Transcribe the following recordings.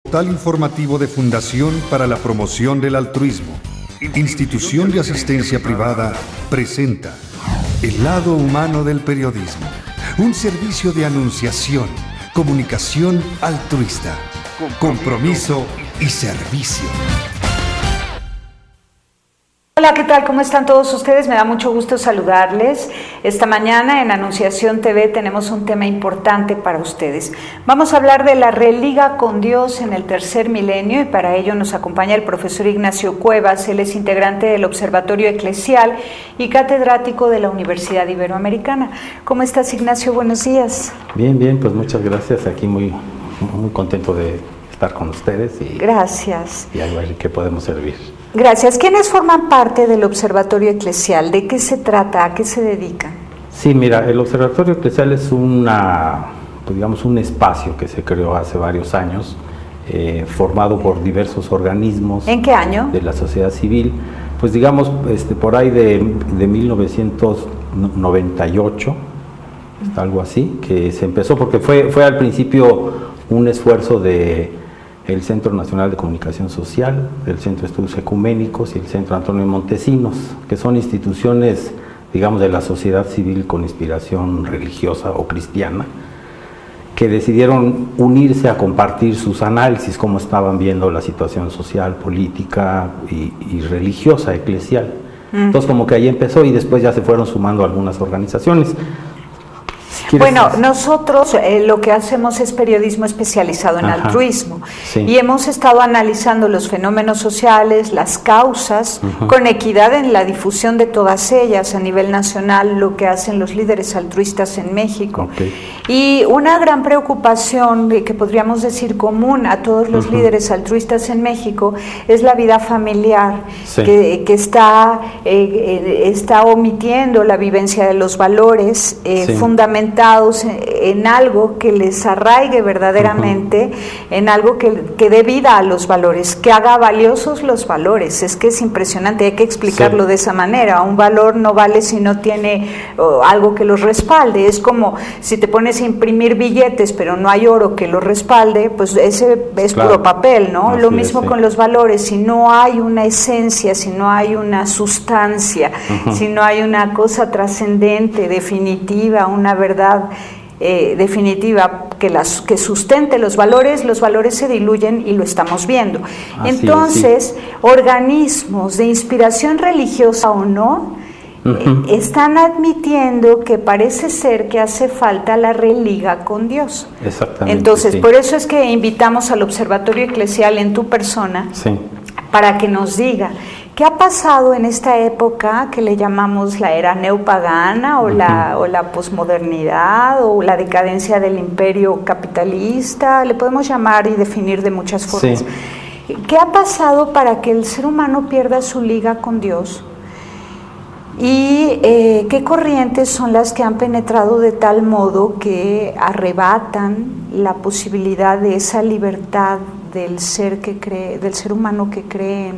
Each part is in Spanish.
Portal informativo de Fundación para la Promoción del Altruismo, institución de asistencia privada, presenta El lado humano del periodismo, un servicio de anunciación, comunicación altruista, compromiso y servicio. Hola, ¿qué tal? ¿Cómo están todos ustedes? Me da mucho gusto saludarles. Esta mañana en Anunciación TV tenemos un tema importante para ustedes. Vamos a hablar de la religa con Dios en el tercer milenio y para ello nos acompaña el profesor Ignacio Cuevas. Él es integrante del Observatorio Eclesial y catedrático de la Universidad Iberoamericana. ¿Cómo estás, Ignacio? Buenos días. Bien, pues muchas gracias. Aquí muy contento de estar con ustedes. Gracias. Y a ver qué podemos servir. Gracias. ¿Quiénes forman parte del Observatorio Eclesial? ¿De qué se trata? ¿A qué se dedican? Sí, mira, el Observatorio Eclesial es un espacio que se creó hace varios años, formado por diversos organismos. ¿En qué año? De la sociedad civil, pues digamos, por ahí de 1998, algo así, que se empezó, porque fue al principio un esfuerzo de el Centro Nacional de Comunicación Social, el Centro de Estudios Ecuménicos y el Centro Antonio Montesinos, que son instituciones, digamos, de la sociedad civil con inspiración religiosa o cristiana, que decidieron unirse a compartir sus análisis, cómo estaban viendo la situación social, política y religiosa, eclesial. Entonces, como que ahí empezó y después ya se fueron sumando algunas organizaciones. Bueno, nosotros lo que hacemos es periodismo especializado en altruismo, sí. Y hemos estado analizando los fenómenos sociales, las causas, con equidad en la difusión de todas ellas a nivel nacional, lo que hacen los líderes altruistas en México. Okay. Y una gran preocupación que podríamos decir común a todos los líderes altruistas en México es la vida familiar, sí. que está omitiendo la vivencia de los valores sí. fundamentados en algo que les arraigue verdaderamente, en algo que dé vida a los valores, que haga valiosos los valores. Es que es impresionante, hay que explicarlo sí. de esa manera. Un valor no vale si no tiene algo que los respalde. Es como si te pones a imprimir billetes pero no hay oro que los respalde, pues ese es claro. puro papel, ¿no? Así Lo mismo es, sí. con los valores. Si no hay una esencia, si no hay una sustancia, si no hay una cosa trascendente, definitiva, una verdad definitiva que sustente los valores se diluyen y lo estamos viendo. Así entonces, sí. Organismos de inspiración religiosa o no, están admitiendo que parece ser que hace falta la religa con Dios. Exactamente. Entonces, sí. por eso es que invitamos al Observatorio Eclesial en tu persona, sí. para que nos diga ¿qué ha pasado en esta época que le llamamos la era neopagana o la posmodernidad o la decadencia del imperio capitalista? Le podemos llamar y definir de muchas formas. Sí. ¿Qué ha pasado para que el ser humano pierda su liga con Dios? ¿Y qué corrientes son las que han penetrado de tal modo que arrebatan la posibilidad de esa libertad del ser humano que cree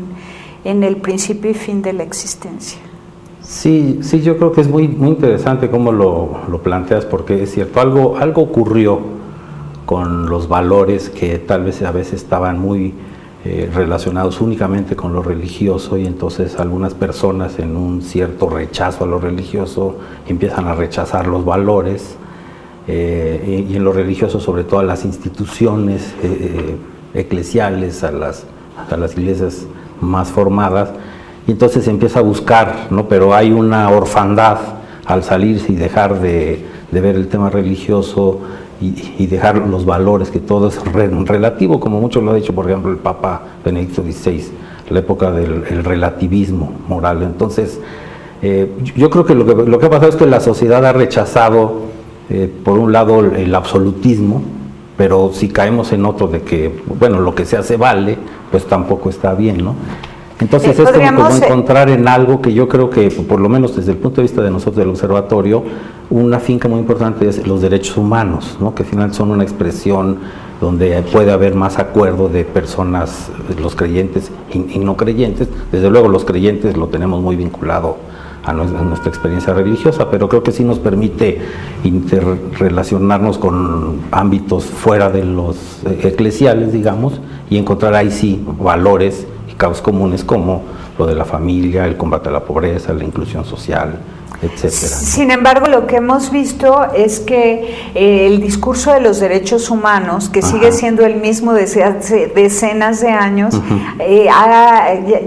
en el principio y fin de la existencia? Sí, yo creo que es muy interesante cómo lo planteas, porque es cierto, algo ocurrió con los valores que tal vez a veces estaban muy relacionados únicamente con lo religioso, y entonces algunas personas en un cierto rechazo a lo religioso empiezan a rechazar los valores, y en lo religioso sobre todo a las instituciones eclesiales, a las iglesias más formadas, y entonces se empieza a buscar, ¿no? Pero hay una orfandad al salirse y dejar de ver el tema religioso y dejar los valores, que todo es relativo, como mucho lo ha dicho, por ejemplo, el Papa Benedicto XVI, la época del relativismo moral. Entonces, yo creo que lo que ha pasado es que la sociedad ha rechazado, por un lado, el absolutismo, pero si caemos en otro de que, bueno, lo que se hace vale, pues tampoco está bien, ¿no? Entonces es como encontrar en algo que yo creo que, por lo menos desde el punto de vista de nosotros del observatorio, una finca muy importante es los derechos humanos, ¿no? Que al final son una expresión donde puede haber más acuerdo de personas, los creyentes y no creyentes. Desde luego los creyentes lo tenemos muy vinculado a nuestra experiencia religiosa, pero creo que sí nos permite interrelacionarnos con ámbitos fuera de los eclesiales, digamos, y encontrar ahí sí valores y causas comunes como lo de la familia, el combate a la pobreza, la inclusión social, etcétera. Sin embargo, lo que hemos visto es que el discurso de los derechos humanos, que sigue siendo el mismo desde hace decenas de años,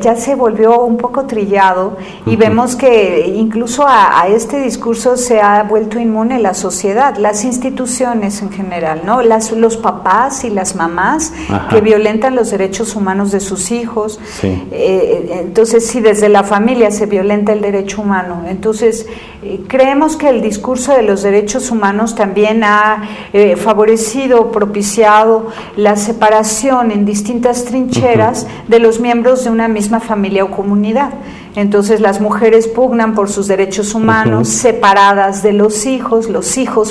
ya se volvió un poco trillado, y vemos que incluso a este discurso se ha vuelto inmune la sociedad, las instituciones en general, ¿no? Los papás y las mamás que violentan los derechos humanos de sus hijos. Sí. Entonces, si desde la familia se violenta el derecho humano, entonces creemos que el discurso de los derechos humanos también ha favorecido, propiciado la separación en distintas trincheras de los miembros de una misma familia o comunidad. Entonces las mujeres pugnan por sus derechos humanos separadas de los hijos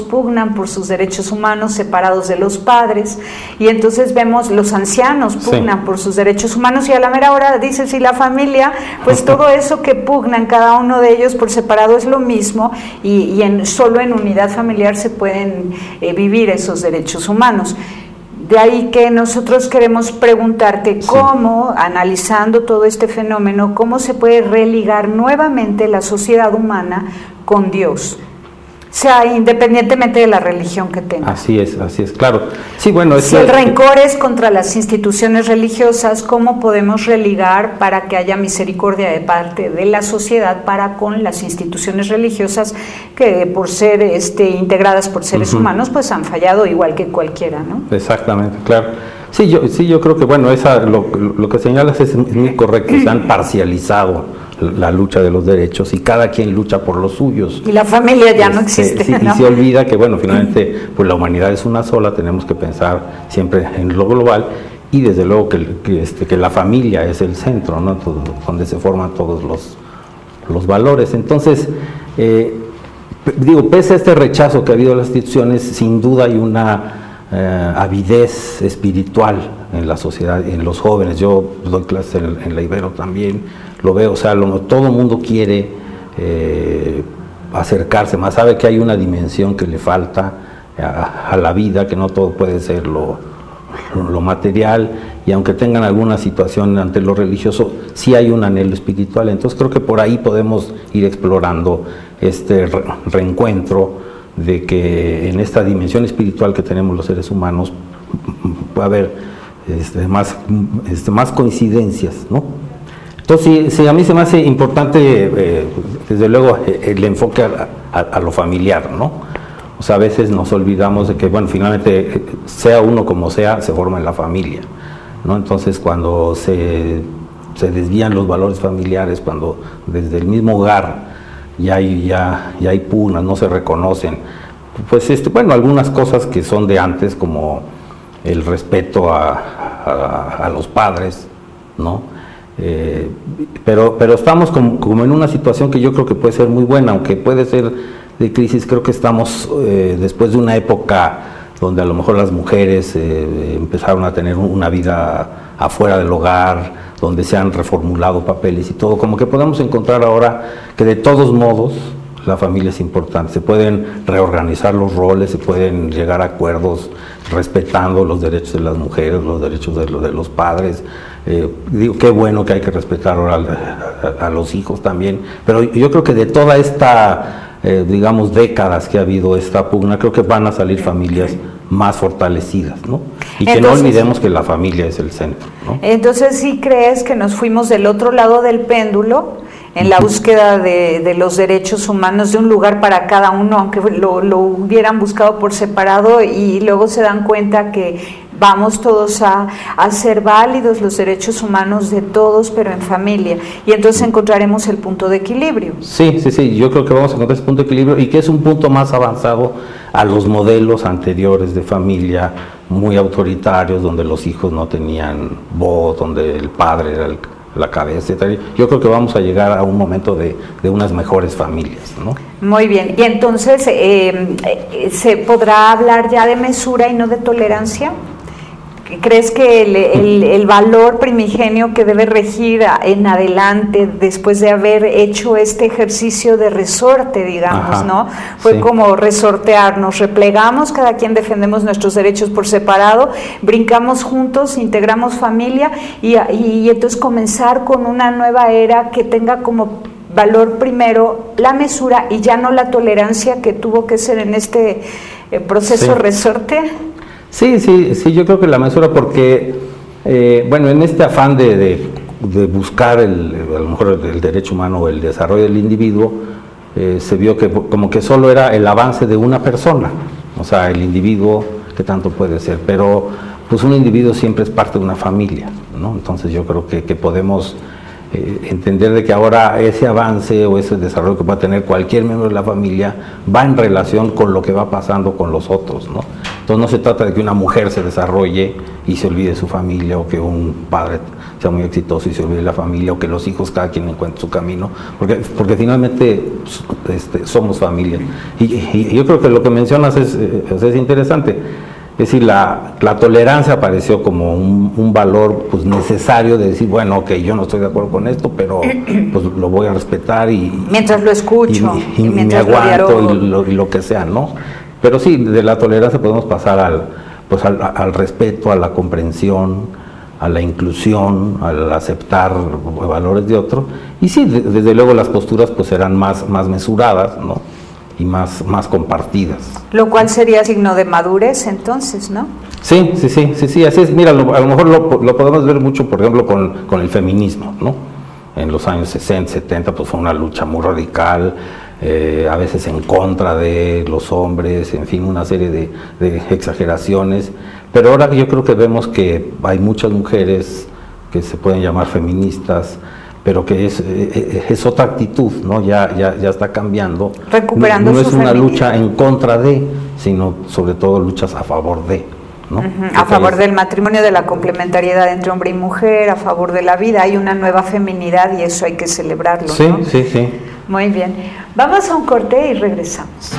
pugnan por sus derechos humanos separados de los padres, y entonces vemos los ancianos pugnan por sus derechos humanos, y a la mera hora dices, si la familia, pues todo eso que pugnan cada uno de ellos por separado es lo mismo, y solo en unidad familiar se pueden vivir esos derechos humanos. De ahí que nosotros queremos preguntarte cómo, analizando todo este fenómeno, cómo se puede religar nuevamente la sociedad humana con Dios, sea independientemente de la religión que tenga. Así es, claro. Sí, bueno, si el rencor es contra las instituciones religiosas, ¿cómo podemos religar para que haya misericordia de parte de la sociedad para con las instituciones religiosas que, por ser integradas por seres humanos, pues han fallado igual que cualquiera, ¿no? Exactamente, claro. Sí, yo creo que, bueno, lo que señalas es muy correcto, se han parcializado la lucha de los derechos y cada quien lucha por los suyos. Y la familia ya no existe. Sí, ¿no? Y se olvida que, bueno, finalmente pues la humanidad es una sola, tenemos que pensar siempre en lo global, y desde luego que la familia es el centro, ¿no? Donde se forman todos los valores. Entonces, pese a este rechazo que ha habido a las instituciones, sin duda hay una avidez espiritual en la sociedad, en los jóvenes. Yo doy clases en la Ibero también, lo veo, o sea, todo el mundo quiere acercarse más, sabe que hay una dimensión que le falta a la vida, que no todo puede ser lo material, y aunque tengan alguna situación ante lo religioso, sí hay un anhelo espiritual. Entonces creo que por ahí podemos ir explorando este reencuentro, de que en esta dimensión espiritual que tenemos los seres humanos puede haber más coincidencias, ¿no? Entonces, sí, a mí se me hace importante, desde luego, el enfoque a lo familiar, ¿no? O sea, a veces nos olvidamos de que, bueno, finalmente, sea uno como sea, se forma en la familia, ¿no? Entonces, cuando se desvían los valores familiares, cuando desde el mismo hogar ya hay pugnas, no se reconocen, pues, bueno, algunas cosas que son de antes, como el respeto a los padres, ¿no? Pero estamos como en una situación que yo creo que puede ser muy buena, aunque puede ser de crisis. Creo que estamos después de una época donde a lo mejor las mujeres empezaron a tener una vida afuera del hogar, donde se han reformulado papeles y todo, como que podemos encontrar ahora que de todos modos la familia es importante, se pueden reorganizar los roles, se pueden llegar a acuerdos respetando los derechos de las mujeres, los derechos de los padres. Digo, qué bueno que hay que respetar ahora a los hijos también, pero yo creo que de toda esta, digamos, décadas que ha habido esta pugna, creo que van a salir familias más fortalecidas, ¿no? Y que no olvidemos que la familia es el centro, ¿no? Entonces, ¿sí crees que nos fuimos del otro lado del péndulo en la búsqueda de los derechos humanos, de un lugar para cada uno, aunque lo hubieran buscado por separado, y luego se dan cuenta que vamos todos a hacer válidos los derechos humanos de todos, pero en familia, y entonces encontraremos el punto de equilibrio? Sí, yo creo que vamos a encontrar ese punto de equilibrio, y que es un punto más avanzado a los modelos anteriores de familia, muy autoritarios, donde los hijos no tenían voz, donde el padre era la cabeza, etc. Yo creo que vamos a llegar a un momento de unas mejores familias, ¿no? Muy bien, y entonces, ¿se podrá hablar ya de mesura y no de tolerancia? ¿Crees que el valor primigenio que debe regir en adelante, después de haber hecho este ejercicio de resorte, digamos, Ajá, ¿no? Fue sí. como resortearnos, replegamos, cada quien defendemos nuestros derechos por separado, brincamos juntos, integramos familia y entonces comenzar con una nueva era que tenga como valor primero la mesura y ya no la tolerancia que tuvo que ser en este proceso Sí. resorte? Sí, yo creo que la mesura, porque, bueno, en este afán de buscar a lo mejor el derecho humano o el desarrollo del individuo, se vio que como que solo era el avance de una persona, o sea, el individuo que tanto puede ser, pero pues un individuo siempre es parte de una familia, ¿no? Entonces yo creo que podemos entender de que ahora ese avance o ese desarrollo que va a tener cualquier miembro de la familia va en relación con lo que va pasando con los otros, ¿no? Entonces no se trata de que una mujer se desarrolle y se olvide de su familia, o que un padre sea muy exitoso y se olvide de la familia, o que los hijos cada quien encuentre su camino, porque finalmente somos familia. Y yo creo que lo que mencionas es interesante. Es decir, la tolerancia apareció como un valor pues necesario de decir, bueno, ok, yo no estoy de acuerdo con esto, pero pues lo voy a respetar mientras lo escucho y me mientras aguanto y lo que sea, ¿no? Pero sí, de la tolerancia podemos pasar al respeto, a la comprensión, a la inclusión, al aceptar valores de otro. Y sí, desde luego las posturas pues serán más mesuradas, ¿no? Y más compartidas. Lo cual sería signo de madurez entonces, ¿no? Sí, así es. Mira, a lo mejor lo podemos ver mucho, por ejemplo, con el feminismo, ¿no? En los años 60, 70, pues fue una lucha muy radical, a veces en contra de los hombres, en fin, una serie de exageraciones. Pero ahora yo creo que vemos que hay muchas mujeres que se pueden llamar feministas, pero que es otra actitud, ¿no? Ya está cambiando. Recuperando no su es una feminidad. lucha en contra de, sino sobre todo luchas a favor de, ¿no? A favor del matrimonio, de la complementariedad entre hombre y mujer, a favor de la vida. Hay una nueva feminidad y eso hay que celebrarlo, Sí, ¿no? sí. Muy bien. Vamos a un corte y regresamos.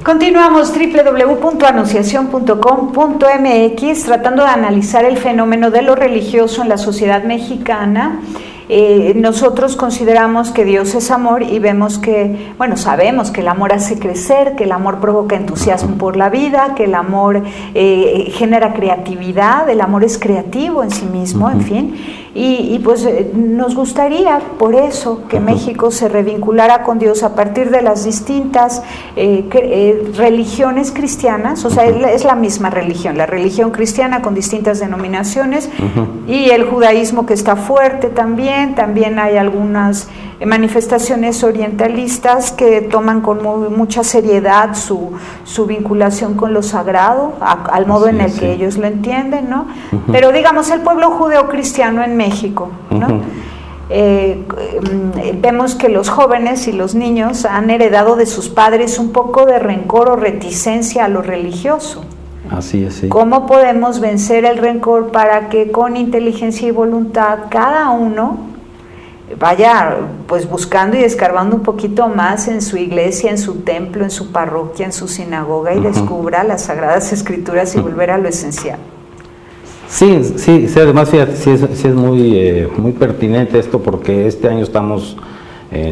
Continuamos www.anunciacion.com.mx tratando de analizar el fenómeno de lo religioso en la sociedad mexicana. Nosotros consideramos que Dios es amor y vemos que, bueno, sabemos que el amor hace crecer, que el amor provoca entusiasmo por la vida, que el amor genera creatividad, el amor es creativo en sí mismo, en fin. Y pues nos gustaría, por eso, que México se revinculara con Dios a partir de las distintas religiones cristianas, o sea, es la misma religión, la religión cristiana con distintas denominaciones, y el judaísmo que está fuerte también hay algunas manifestaciones orientalistas que toman con mucha seriedad su vinculación con lo sagrado, al modo en el que ellos lo entienden, ¿no? Pero digamos, el pueblo judeocristiano en México, ¿no? Vemos que los jóvenes y los niños han heredado de sus padres un poco de rencor o reticencia a lo religioso. Así es, sí. ¿Cómo podemos vencer el rencor para que con inteligencia y voluntad cada uno vaya pues buscando y escarbando un poquito más en su iglesia, en su templo, en su parroquia, en su sinagoga y descubra las Sagradas Escrituras y volver a lo esencial? Sí, además fíjate, sí es muy pertinente esto, porque este año estamos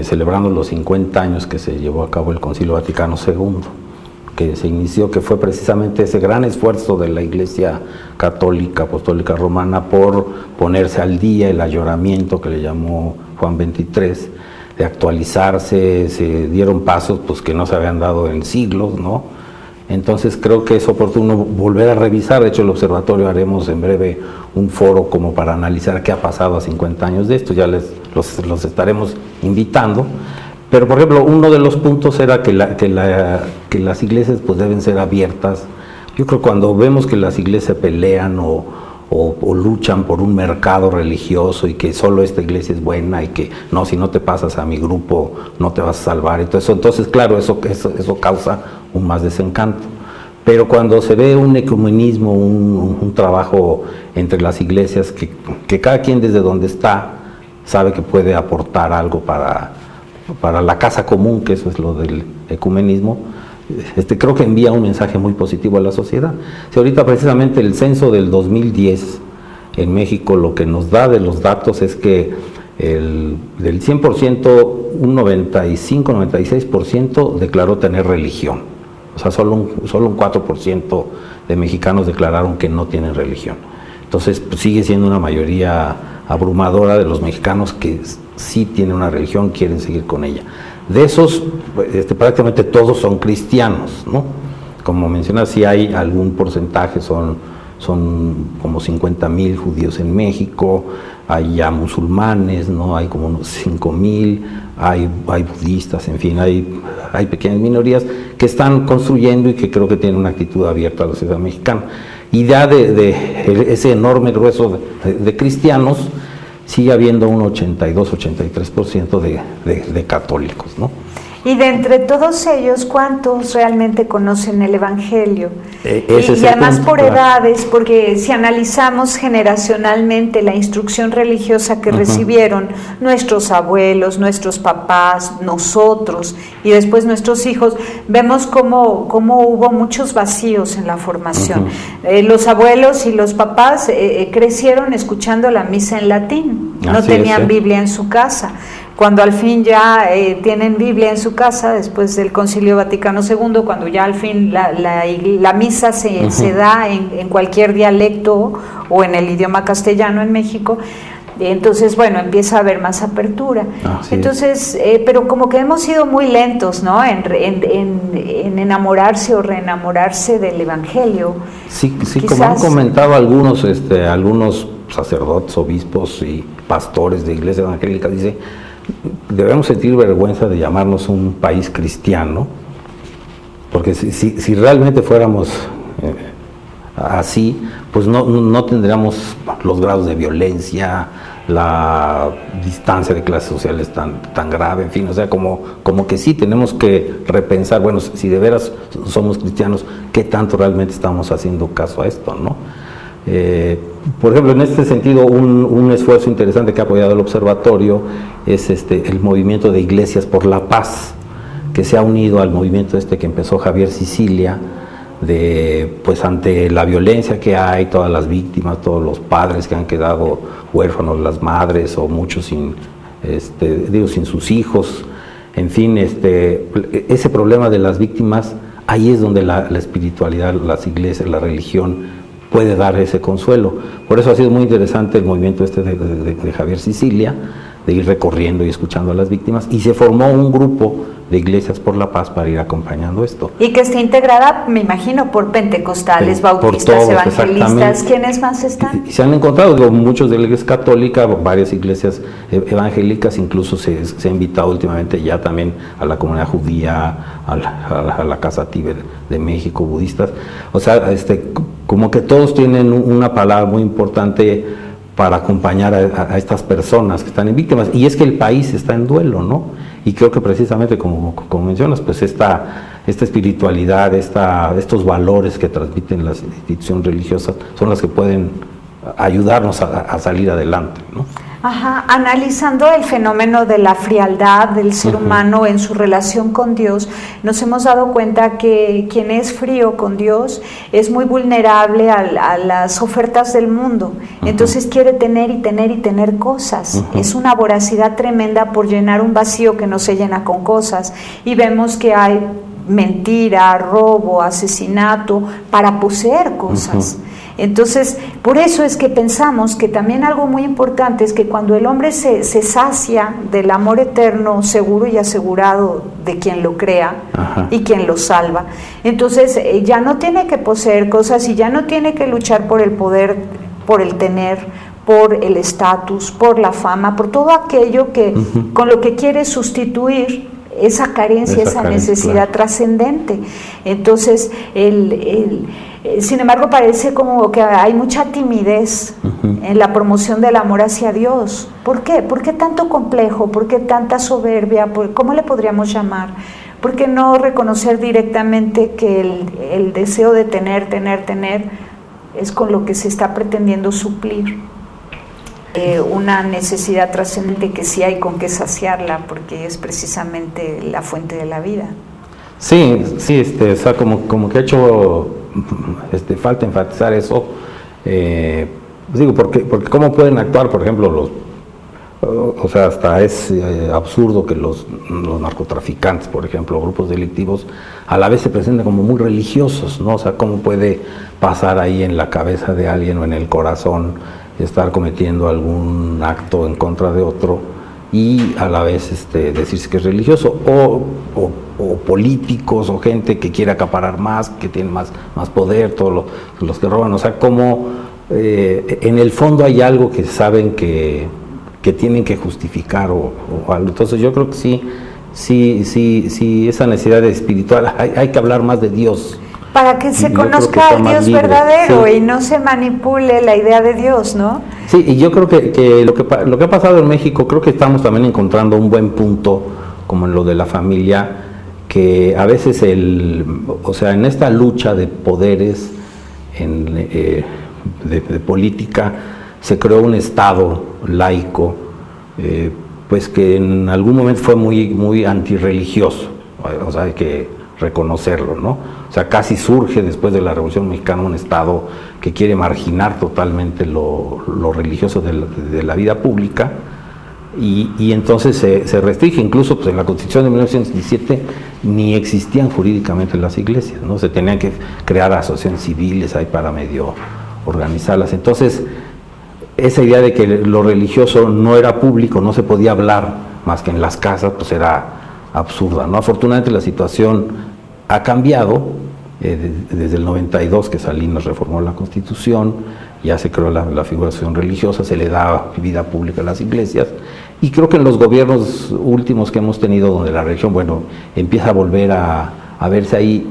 celebrando los 50 años que se llevó a cabo el Concilio Vaticano II, que se inició, que fue precisamente ese gran esfuerzo de la Iglesia Católica, Apostólica Romana, por ponerse al día, el ayoramiento que le llamó Juan XXIII, de actualizarse. Se dieron pasos pues que no se habían dado en siglos, ¿no? Entonces creo que es oportuno volver a revisar. De hecho, el observatorio haremos en breve un foro como para analizar qué ha pasado a 50 años de esto, ya los estaremos invitando. Pero, por ejemplo, uno de los puntos era que las iglesias pues deben ser abiertas. Yo creo que cuando vemos que las iglesias pelean o luchan por un mercado religioso y que solo esta iglesia es buena y que no, si no te pasas a mi grupo no te vas a salvar, entonces claro, eso causa un más desencanto. Pero cuando se ve un ecumenismo, un trabajo entre las iglesias, que cada quien desde donde está sabe que puede aportar algo para la casa común, que eso es lo del ecumenismo, creo que envía un mensaje muy positivo a la sociedad. Si ahorita precisamente el censo del 2010 en México lo que nos da de los datos es que del 100%, un 95-96% declaró tener religión. O sea, solo un 4% de mexicanos declararon que no tienen religión. Entonces, pues, sigue siendo una mayoría abrumadora de los mexicanos que sí tienen una religión, quieren seguir con ella. De esos, prácticamente todos son cristianos, ¿no? Como mencionas, sí hay algún porcentaje, son como 50,000 judíos en México, hay ya musulmanes, ¿no? Hay como unos 5,000, hay budistas, en fin, hay pequeñas minorías que están construyendo y que creo que tienen una actitud abierta a la sociedad mexicana. Y ya de ese enorme grueso de cristianos, sigue habiendo un 82-83% de católicos, ¿no? Y de entre todos ellos, ¿cuántos realmente conocen el Evangelio? Y además por edades, porque si analizamos generacionalmente la instrucción religiosa que recibieron nuestros abuelos, nuestros papás, nosotros y después nuestros hijos, vemos cómo hubo muchos vacíos en la formación. Los abuelos y los papás crecieron escuchando la misa en latín, no tenían Biblia en su casa. Cuando al fin ya tienen Biblia en su casa, después del Concilio Vaticano II, cuando ya al fin la misa se da en cualquier dialecto o en el idioma castellano en México, entonces, bueno, empieza a haber más apertura. Entonces, pero como que hemos sido muy lentos, ¿no?, en enamorarse o reenamorarse del Evangelio. Sí, como han comentado algunos sacerdotes, obispos y pastores de iglesias evangélicas, dice: debemos sentir vergüenza de llamarnos un país cristiano, porque si realmente fuéramos así, pues no tendríamos los grados de violencia, la distancia de clases sociales tan grave, en fin, o sea, como que sí tenemos que repensar, bueno, si de veras somos cristianos, ¿qué tanto realmente estamos haciendo caso a esto, no? Por ejemplo, en este sentido, un esfuerzo interesante que ha apoyado el observatorio es el movimiento de Iglesias por la Paz, que se ha unido al movimiento este que empezó Javier Sicilia, pues ante la violencia que hay, todas las víctimas, todos los padres que han quedado huérfanos, las madres o muchos sin sus hijos, en fin, ese problema de las víctimas, ahí es donde la espiritualidad, las iglesias, la religión puede dar ese consuelo. Por eso ha sido muy interesante el movimiento de Javier Sicilia, de ir recorriendo y escuchando a las víctimas, y se formó un grupo de Iglesias por la Paz para ir acompañando esto. Y que está integrada, me imagino, por pentecostales, bautistas, todos, evangelistas. ¿Quiénes más están? Se han encontrado muchos de la Iglesia Católica, varias iglesias evangélicas, incluso se ha invitado últimamente ya también a la comunidad judía, a la Casa Tíber de México, budistas. O sea, como que todos tienen una palabra muy importante para acompañar a estas personas que están en víctimas, y es que el país está en duelo, ¿no? Y creo que precisamente como mencionas, pues esta espiritualidad, estos valores que transmiten las instituciones religiosas son las que pueden ayudarnos a salir adelante, ¿no? Ajá, analizando el fenómeno de la frialdad del ser humano en su relación con Dios, nos hemos dado cuenta que quien es frío con Dios es muy vulnerable a las ofertas del mundo. Entonces quiere tener y tener y tener cosas. Es una voracidad tremenda por llenar un vacío que no se llena con cosas. Y vemos que hay mentira, robo, asesinato para poseer cosas. Entonces, por eso es que pensamos que también algo muy importante es que cuando el hombre se sacia del amor eterno, seguro y asegurado de quien lo crea y quien lo salva, entonces ya no tiene que poseer cosas y ya no tiene que luchar por el poder, por el tener, por el estatus, por la fama, por todo aquello que con lo que quiere sustituir esa carencia, esa necesidad trascendente. Entonces, sin embargo, parece como que hay mucha timidez en la promoción del amor hacia Dios. ¿Por qué? ¿Por qué tanto complejo? ¿Por qué tanta soberbia? ¿Cómo le podríamos llamar? ¿Por qué no reconocer directamente que el deseo de tener es con lo que se está pretendiendo suplir una necesidad trascendente que sí hay con qué saciarla, porque es precisamente la fuente de la vida? Sí, o sea, como que ha hecho falta enfatizar eso. Digo, porque cómo pueden actuar, por ejemplo, o sea, hasta es absurdo que los narcotraficantes, por ejemplo, grupos delictivos, a la vez se presenten como muy religiosos, ¿no? O sea, cómo puede pasar ahí en la cabeza de alguien o en el corazón estar cometiendo algún acto en contra de otro y a la vez decirse que es religioso, o políticos o gente que quiere acaparar más, que tiene más poder, todos los que roban. O sea, como en el fondo hay algo que saben que tienen que justificar o algo. Entonces yo creo que sí, esa necesidad espiritual, hay que hablar más de Dios. Para que se conozca al Dios verdadero y no se manipule la idea de Dios, ¿no? Sí, y yo creo que lo que ha pasado en México, creo que estamos también encontrando un buen punto, como en lo de la familia, que a veces o sea, en esta lucha de poderes, de política, se creó un Estado laico, pues que en algún momento fue muy antirreligioso, o sea, hay que reconocerlo, ¿no? O sea, casi surge después de la Revolución Mexicana un Estado que quiere marginar totalmente lo religioso de la vida pública, y entonces se restringe. Incluso pues en la Constitución de 1917 ni existían jurídicamente las iglesias, ¿no? Se tenían que crear asociaciones civiles ahí para medio organizarlas. Entonces, esa idea de que lo religioso no era público, no se podía hablar más que en las casas, pues era absurda, ¿no? Afortunadamente la situación ha cambiado desde el 92, que Salinas reformó la Constitución, ya se creó la figuración religiosa, se le da vida pública a las iglesias, y creo que en los gobiernos últimos que hemos tenido, donde la religión, bueno, empieza a volver a verse ahí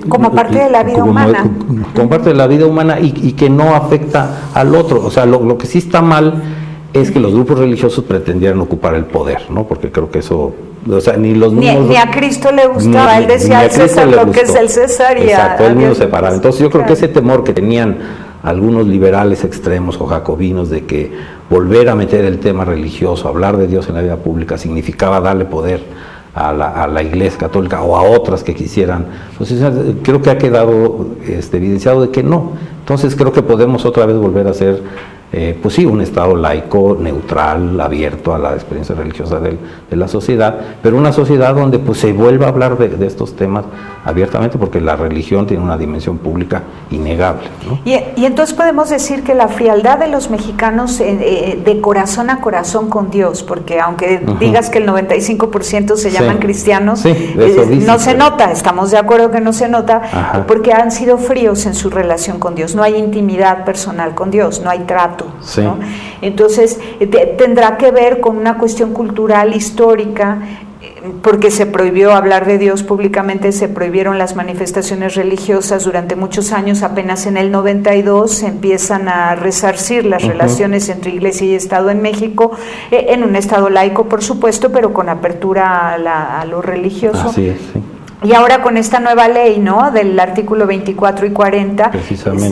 como parte de la vida humana. Como parte de la vida humana, y que no afecta al otro. O sea, lo que sí está mal es que los grupos religiosos pretendieran ocupar el poder, ¿no? Porque creo que eso, o sea, ni a Cristo le gustaba, él decía al César lo que es el César, y exacto, él mismo separaba. Entonces yo creo que ese temor que tenían algunos liberales extremos o jacobinos de que volver a meter el tema religioso, hablar de Dios en la vida pública, significaba darle poder a la Iglesia Católica o a otras que quisieran posicionarse. Creo que ha quedado evidenciado de que no. Entonces creo que podemos otra vez volver a ser, pues sí, un Estado laico, neutral, abierto a la experiencia religiosa de la sociedad, pero una sociedad donde pues se vuelva a hablar de estos temas abiertamente, porque la religión tiene una dimensión pública innegable, ¿no? Y entonces podemos decir que la frialdad de los mexicanos de corazón a corazón con Dios, porque aunque digas que el 95% se llaman cristianos, sí, no se nota, estamos de acuerdo que no se nota, porque han sido fríos en su relación con Dios, no hay intimidad personal con Dios, no hay trato, sí, ¿no? Entonces tendrá que ver con una cuestión cultural, histórica, porque se prohibió hablar de Dios públicamente, se prohibieron las manifestaciones religiosas durante muchos años. Apenas en el 92 se empiezan a resarcir las relaciones entre Iglesia y Estado en México, en un Estado laico, por supuesto, pero con apertura a lo religioso. Así es, sí. Y ahora con esta nueva ley, ¿no?, del artículo 24 y 40,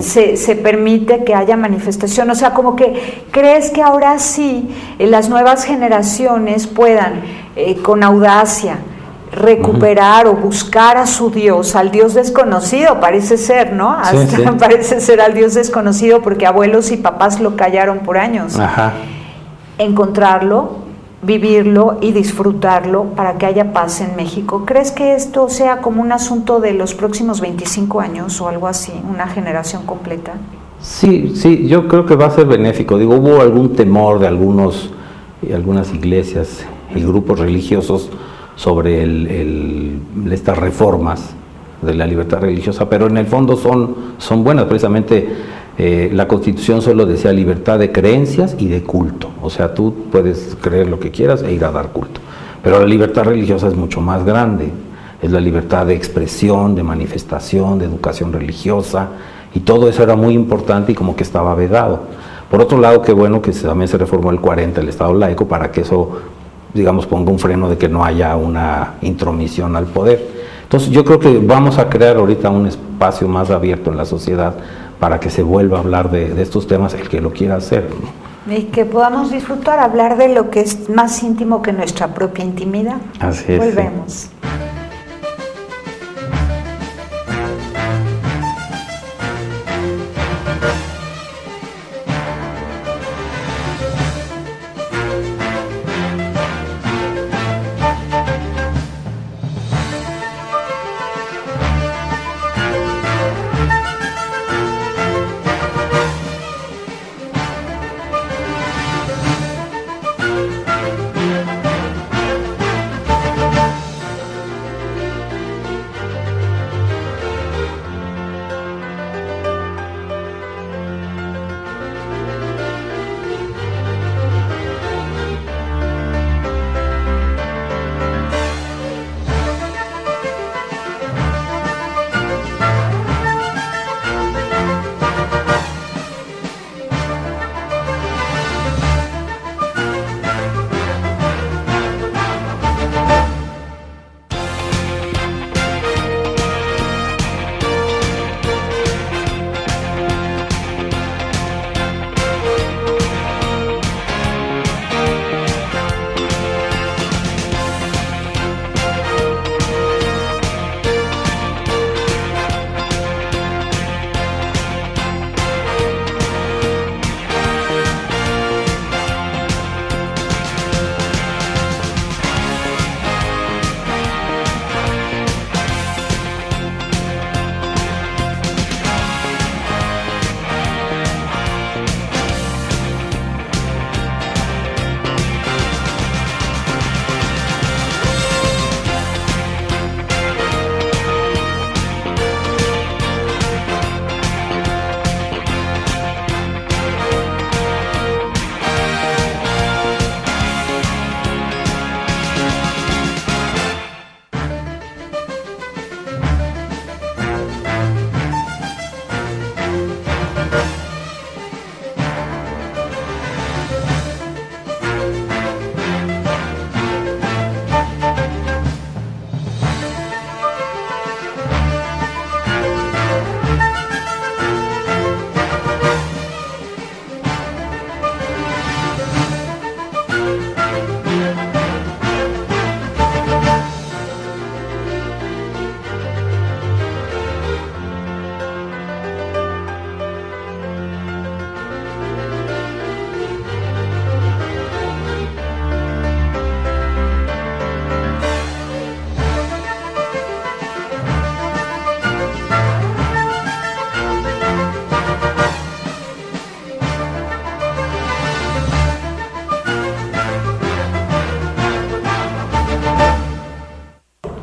se permite que haya manifestación. O sea, como que crees que ahora sí las nuevas generaciones puedan, con audacia, recuperar o buscar a su Dios, al Dios desconocido, parece ser, ¿no? Hasta parece ser al Dios desconocido, porque abuelos y papás lo callaron por años. Ajá. Encontrarlo, vivirlo y disfrutarlo para que haya paz en México. ¿Crees que esto sea como un asunto de los próximos 25 años o algo así, una generación completa? Sí, yo creo que va a ser benéfico. Digo, hubo algún temor de algunas iglesias y grupos religiosos sobre estas reformas de la libertad religiosa, pero en el fondo son buenas. Precisamente la Constitución solo decía libertad de creencias y de culto. O sea, tú puedes creer lo que quieras e ir a dar culto, pero la libertad religiosa es mucho más grande. Es la libertad de expresión, de manifestación, de educación religiosa, y todo eso era muy importante y como que estaba vedado. Por otro lado, qué bueno que también se reformó el 40, el Estado laico, para que eso, digamos, ponga un freno de que no haya una intromisión al poder. Entonces yo creo que vamos a crear ahorita un espacio más abierto en la sociedad para que se vuelva a hablar de estos temas, el que lo quiera hacer, ¿no? Y que podamos disfrutar, hablar de lo que es más íntimo que nuestra propia intimidad. Así es. Volvemos. Sí.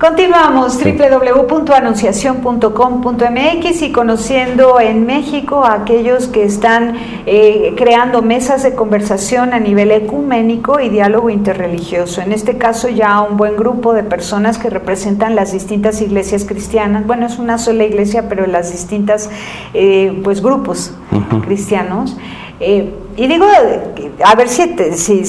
Continuamos, www.anunciacion.com.mx, y conociendo en México a aquellos que están creando mesas de conversación a nivel ecuménico y diálogo interreligioso. En este caso ya un buen grupo de personas que representan las distintas iglesias cristianas. Bueno, es una sola iglesia, pero las distintas pues grupos cristianos. Y digo, a ver si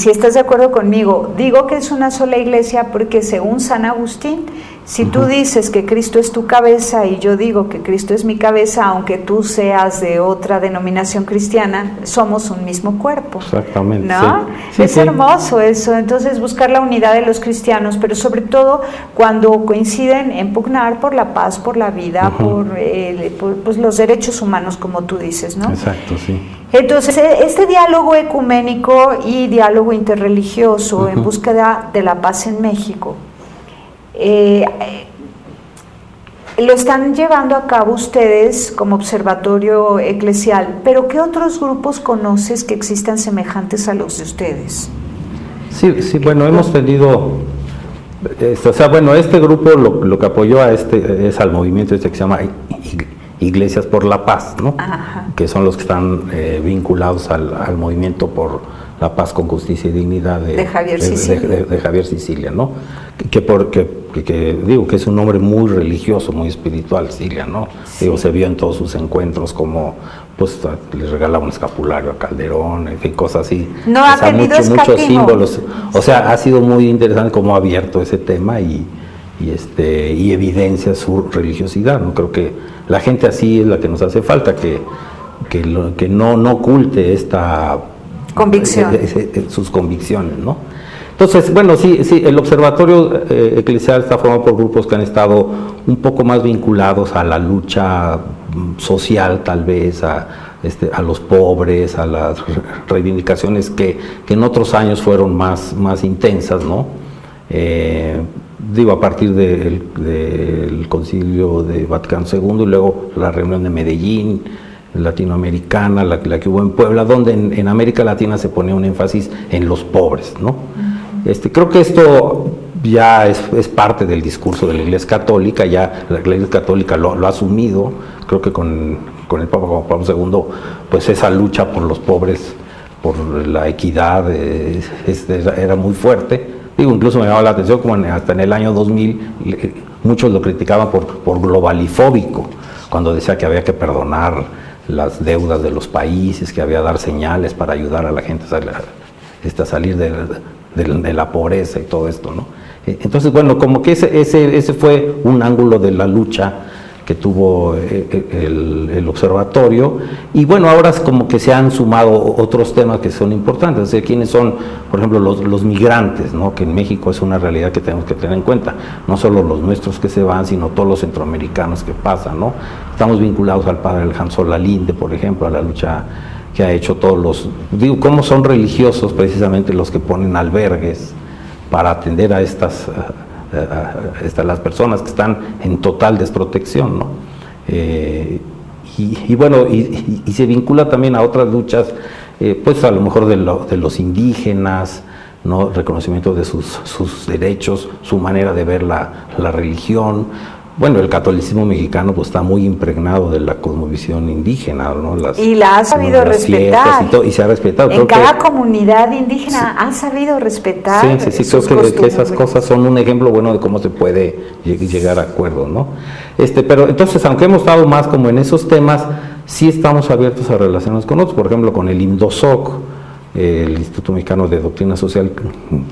estás de acuerdo conmigo, digo que es una sola iglesia porque según San Agustín, si tú dices que Cristo es tu cabeza y yo digo que Cristo es mi cabeza, aunque tú seas de otra denominación cristiana, somos un mismo cuerpo. Exactamente. ¿No? Sí, Es hermoso eso. Entonces buscar la unidad de los cristianos, pero sobre todo cuando coinciden en pugnar por la paz, por la vida, por pues, los derechos humanos, como tú dices, ¿no? Exacto, sí. Entonces, este diálogo ecuménico y diálogo interreligioso en búsqueda de la paz en México, lo están llevando a cabo ustedes como observatorio eclesial, pero ¿qué otros grupos conoces que existan semejantes a los de ustedes? Sí, bueno, hemos tenido, este grupo lo que apoyó a es al movimiento que se llama Iglesias por la Paz, ¿no? Ajá. Que son los que están vinculados al movimiento por la paz con justicia y dignidad de Javier Sicilia, ¿no? Que digo que es un hombre muy religioso, muy espiritual, Sicilia, ¿no? Sí. Digo, se vio en todos sus encuentros como pues le regalaba un escapulario a Calderón, en fin, cosas así. No ha tenido muchos símbolos. O sea, ha sido muy interesante cómo ha abierto ese tema y evidencia su religiosidad, ¿no? Creo que la gente así es la que nos hace falta, que no oculte esta convicción, sus convicciones, ¿no? Entonces, bueno, sí, el observatorio eclesial está formado por grupos que han estado un poco más vinculados a la lucha social, tal vez, a los pobres, a las reivindicaciones que en otros años fueron más intensas, ¿no? Digo, a partir del Concilio de Vaticano II y luego la reunión de Medellín, latinoamericana, la que hubo en Puebla, donde en América Latina se ponía un énfasis en los pobres, ¿no? Creo que esto ya es parte del discurso de la Iglesia Católica, ya la Iglesia Católica lo ha asumido. Creo que con el Papa Juan Pablo II, pues esa lucha por los pobres, por la equidad, era muy fuerte. Digo, incluso me llamaba la atención como hasta en el año 2000 muchos lo criticaban por globalifóbico, cuando decía que había que perdonar las deudas de los países, que había que dar señales para ayudar a la gente a salir de la pobreza y todo esto, ¿no? Entonces, bueno, como que ese fue un ángulo de la lucha que tuvo el observatorio, y bueno, ahora es como que se han sumado otros temas que son importantes, es decir, quiénes son, por ejemplo, los migrantes, ¿no? Que en México es una realidad que tenemos que tener en cuenta, no solo los nuestros que se van, sino todos los centroamericanos que pasan, ¿no? Estamos vinculados al padre Alfonso Lalinde, por ejemplo, a la lucha que ha hecho digo, cómo son religiosos precisamente los que ponen albergues para atender a las personas que están en total desprotección, ¿no? Bueno, se vincula también a otras luchas, pues a lo mejor de los indígenas, ¿no? Reconocimiento de sus derechos, su manera de ver la religión. Bueno, el catolicismo mexicano pues está muy impregnado de la cosmovisión indígena, ¿no? Y la ha sabido respetar. Y se ha respetado. En cada comunidad indígena ha sabido respetar. Sí, creo que esas cosas son un ejemplo bueno de cómo se puede llegar a acuerdo, ¿no? Pero entonces, aunque hemos estado más como en esos temas, sí estamos abiertos a relacionarnos con otros, por ejemplo, con el IMDOSOC, el Instituto Mexicano de Doctrina Social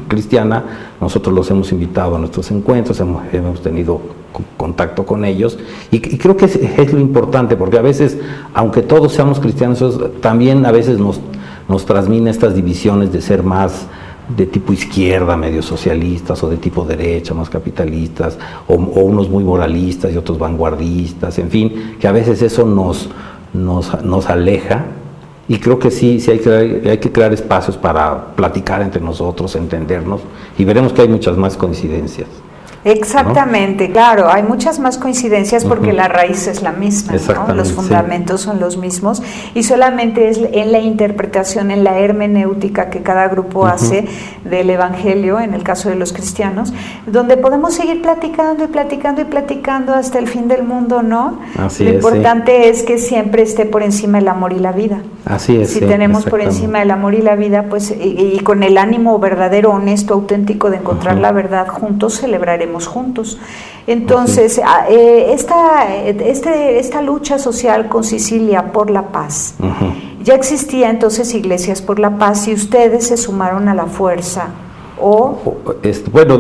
Cristiana. Nosotros los hemos invitado a nuestros encuentros, hemos tenido contacto con ellos, y creo que es lo importante, porque a veces, aunque todos seamos cristianos, también a veces nos transmiten estas divisiones de ser más de tipo izquierda, medio socialistas, o de tipo derecha, más capitalistas, o unos muy moralistas y otros vanguardistas, en fin, que a veces eso nos aleja. Y creo que sí hay que crear espacios para platicar entre nosotros, entendernos, y veremos que hay muchas más coincidencias. Exactamente, ¿no? Claro, hay muchas más coincidencias porque la raíz es la misma, ¿no? Los fundamentos son los mismos y solamente es en la interpretación, en la hermenéutica que cada grupo hace del Evangelio, en el caso de los cristianos, donde podemos seguir platicando y platicando y platicando hasta el fin del mundo, ¿no? Así Lo importante es que siempre esté por encima el amor y la vida. Así es. Si tenemos por encima el amor y la vida, pues y con el ánimo verdadero, honesto, auténtico de encontrar la verdad juntos, celebraremos juntos. Entonces, esta lucha social con Sicilia por la paz, ya existía entonces Iglesias por la Paz y ustedes se sumaron a la fuerza. Bueno,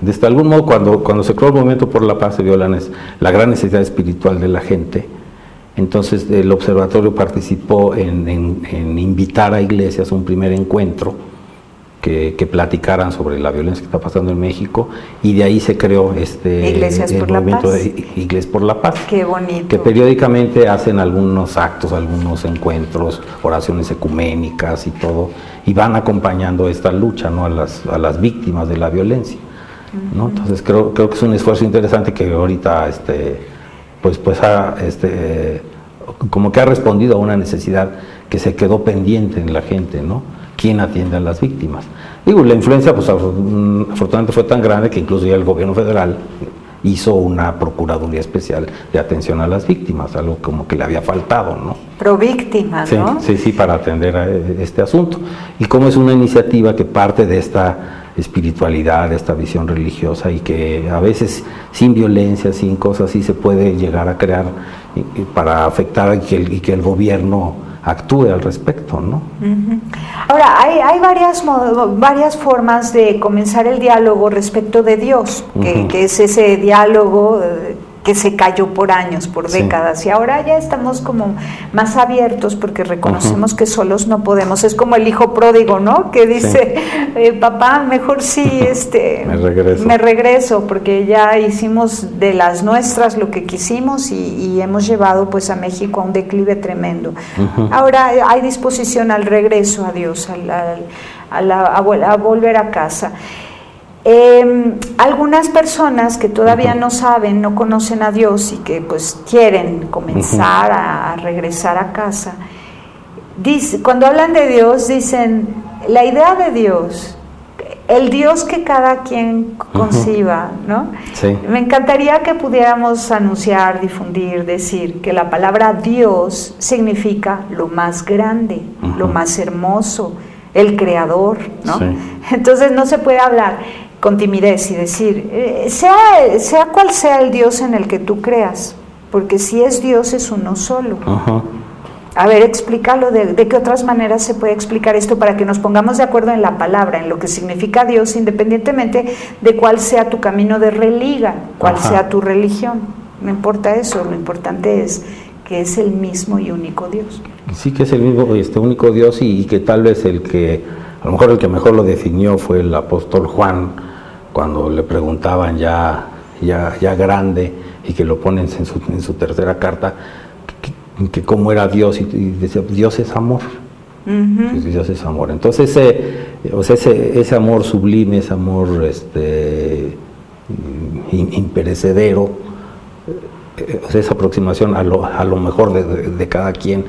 desde algún modo cuando se creó el Movimiento por la Paz se vio la gran necesidad espiritual de la gente. Entonces el observatorio participó en invitar a iglesias a un primer encuentro que platicaran sobre la violencia que está pasando en México, y de ahí se creó el movimiento de Iglesias por la Paz. Qué bonito. Que periódicamente hacen algunos actos, algunos encuentros, oraciones ecuménicas y todo, y van acompañando esta lucha, ¿no? a las víctimas de la violencia, ¿no? Entonces creo que es un esfuerzo interesante que ahorita como que ha respondido a una necesidad que se quedó pendiente en la gente, ¿no? ¿Quién atiende a las víctimas? Digo, la influencia pues afortunadamente fue tan grande que incluso ya el gobierno federal hizo una procuraduría especial de atención a las víctimas, algo como que le había faltado, ¿no? Pro víctima, ¿no? Sí, para atender a este asunto. Y como es una iniciativa que parte de esta espiritualidad, de esta visión religiosa, y que a veces sin violencia, sin cosas así, se puede llegar a crear para afectar y que el gobierno actúe al respecto, ¿no? Ahora, hay varias formas de comenzar el diálogo respecto de Dios, que es ese diálogo que se cayó por años, por décadas, y ahora ya estamos como más abiertos porque reconocemos que solos no podemos. Es como el hijo pródigo, ¿no? Que dice, papá, mejor sí, me regreso, porque ya hicimos de las nuestras lo que quisimos y hemos llevado pues a México a un declive tremendo. Ahora hay disposición al regreso a Dios, a volver a casa. Algunas personas que todavía no saben, no conocen a Dios y que pues quieren comenzar a regresar a casa, cuando hablan de Dios dicen, la idea de Dios, el Dios que cada quien conciba, ¿no? Sí. Me encantaría que pudiéramos anunciar, difundir, decir que la palabra Dios significa lo más grande, lo más hermoso, el creador, ¿no? Sí. Entonces no se puede hablar con timidez y decir, sea cual sea el Dios en el que tú creas, porque si es Dios es uno solo. A ver, explícalo, de qué otras maneras se puede explicar esto para que nos pongamos de acuerdo en la palabra, en lo que significa Dios, independientemente de cuál sea tu camino de religa, cuál sea tu religión. No importa eso, lo importante es que es el mismo y único Dios. Sí, que es el mismo único Dios, y que tal vez a lo mejor el que mejor lo definió fue el apóstol Juan, cuando le preguntaban ya grande, y que lo ponen en su tercera carta, que cómo era Dios, y decía, Dios es amor. Dios es amor. Entonces ese amor sublime, ese amor imperecedero, esa aproximación a lo mejor de cada quien,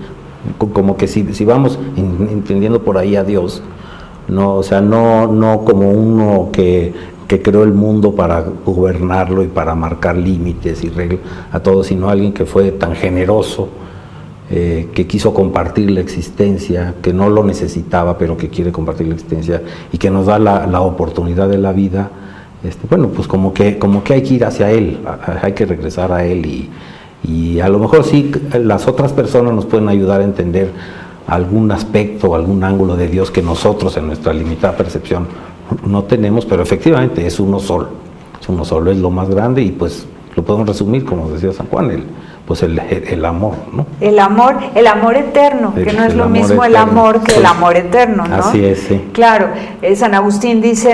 como que si vamos entendiendo por ahí a Dios, no como uno que creó el mundo para gobernarlo y para marcar límites y reglas a todos, sino alguien que fue tan generoso, que quiso compartir la existencia, que no lo necesitaba, pero que quiere compartir la existencia y que nos da la oportunidad de la vida. Bueno, pues como que hay que ir hacia Él, hay que regresar a Él, y a lo mejor sí las otras personas nos pueden ayudar a entender algún aspecto, algún ángulo de Dios que nosotros en nuestra limitada percepción no tenemos, pero efectivamente es uno solo, es lo más grande, y pues lo podemos resumir, como decía San Juan, pues el amor, ¿no? El amor eterno, que no es lo mismo el amor que el amor eterno, ¿no? Así es, sí. Claro, San Agustín dice,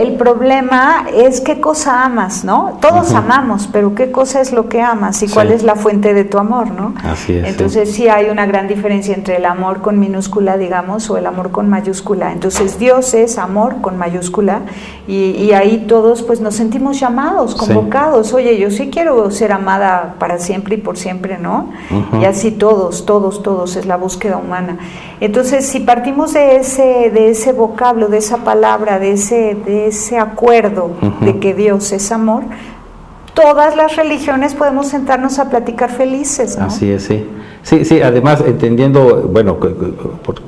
el problema es qué cosa amas, ¿no? Todos amamos, pero qué cosa es lo que amas y cuál es la fuente de tu amor, ¿no? Así es. Entonces sí hay una gran diferencia entre el amor con minúscula, digamos, o el amor con mayúscula. Entonces Dios es amor con mayúscula y ahí todos pues nos sentimos llamados, convocados. Oye, yo sí quiero ser amada para siempre y por siempre, ¿no? Y así todos, es la búsqueda humana. Entonces, si partimos de ese vocablo, de esa palabra, de ese acuerdo de que Dios es amor, todas las religiones podemos sentarnos a platicar felices, ¿no? Así es, sí. Sí, además entendiendo, bueno,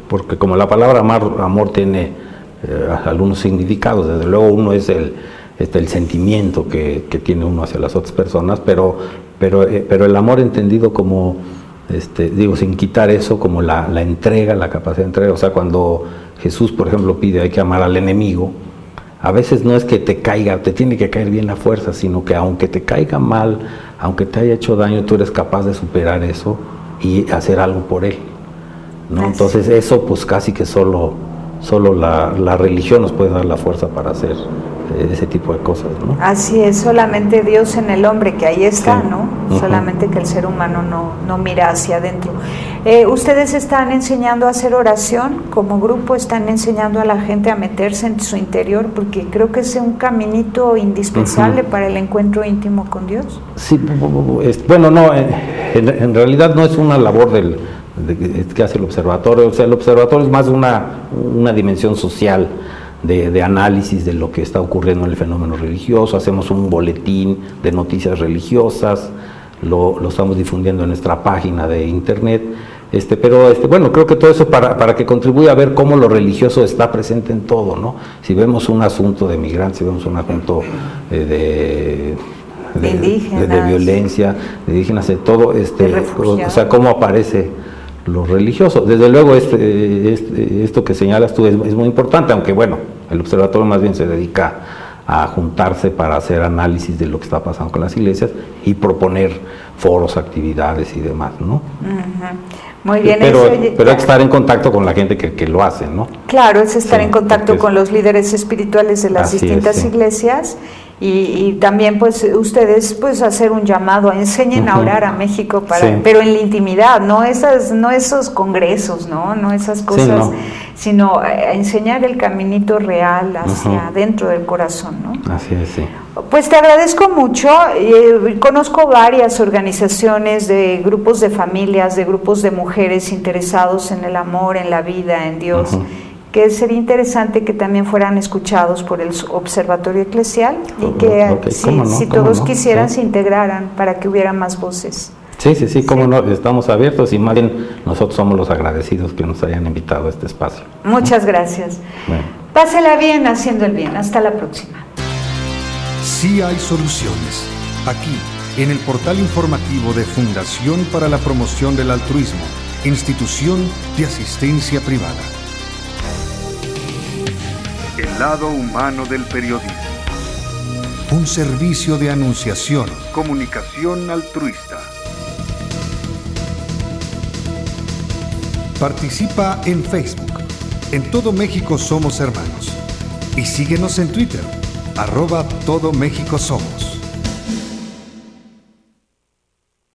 porque como la palabra amor tiene algunos significados, desde luego uno es el sentimiento que tiene uno hacia las otras personas, pero el amor entendido como, sin quitar eso, como la entrega, la capacidad de entrega. O sea, cuando Jesús, por ejemplo, pide hay que amar al enemigo, a veces no es que te tiene que caer bien la fuerza, sino que aunque te caiga mal, aunque te haya hecho daño, tú eres capaz de superar eso y hacer algo por él, ¿no? Entonces eso pues casi que solo la religión nos puede dar la fuerza para hacer ese tipo de cosas, ¿no? Así es, solamente Dios en el hombre, que ahí está, ¿no? Solamente que el ser humano no mira hacia adentro. ¿Ustedes están enseñando a hacer oración como grupo? ¿Están enseñando a la gente a meterse en su interior? Porque creo que es un caminito indispensable para el encuentro íntimo con Dios. Sí, bueno, no, en realidad no es una labor que hace el observatorio. O sea, el observatorio es más una dimensión social de análisis de lo que está ocurriendo en el fenómeno religioso. Hacemos un boletín de noticias religiosas, lo estamos difundiendo en nuestra página de internet, pero bueno, creo que todo eso para que contribuya a ver cómo lo religioso está presente en todo, ¿no? Si vemos un asunto de migrantes, si vemos un asunto de violencia, de indígenas, de todo, o sea, cómo aparece lo religioso. Desde luego esto que señalas tú es muy importante, aunque bueno, el observatorio más bien se dedica a juntarse para hacer análisis de lo que está pasando con las iglesias y proponer foros, actividades y demás, ¿no? Muy bien. Pero hay que estar en contacto con la gente que lo hace, ¿no? Claro, es estar en contacto con los líderes espirituales de las distintas iglesias. Y también pues ustedes pues hacer un llamado, enseñen a orar a México pero en la intimidad, no esos congresos, no esas cosas, sino enseñar el caminito real hacia dentro del corazón, ¿no? Así es, sí. Pues te agradezco mucho. Conozco varias organizaciones de grupos de familias, de grupos de mujeres interesados en el amor, en la vida, en Dios, que sería interesante que también fueran escuchados por el Observatorio Eclesial y que si todos quisieran se integraran para que hubiera más voces. Sí, cómo no, estamos abiertos y más bien nosotros somos los agradecidos que nos hayan invitado a este espacio. Muchas gracias. Bueno. Pásela bien haciendo el bien. Hasta la próxima. Sí hay soluciones. Aquí, en el portal informativo de Fundación para la Promoción del Altruismo, Institución de Asistencia Privada. El lado humano del periodismo. Un servicio de anunciación, comunicación altruista. Participa en Facebook. En Todo México Somos Hermanos. Y síguenos en Twitter, @TodoMéxicoSomos.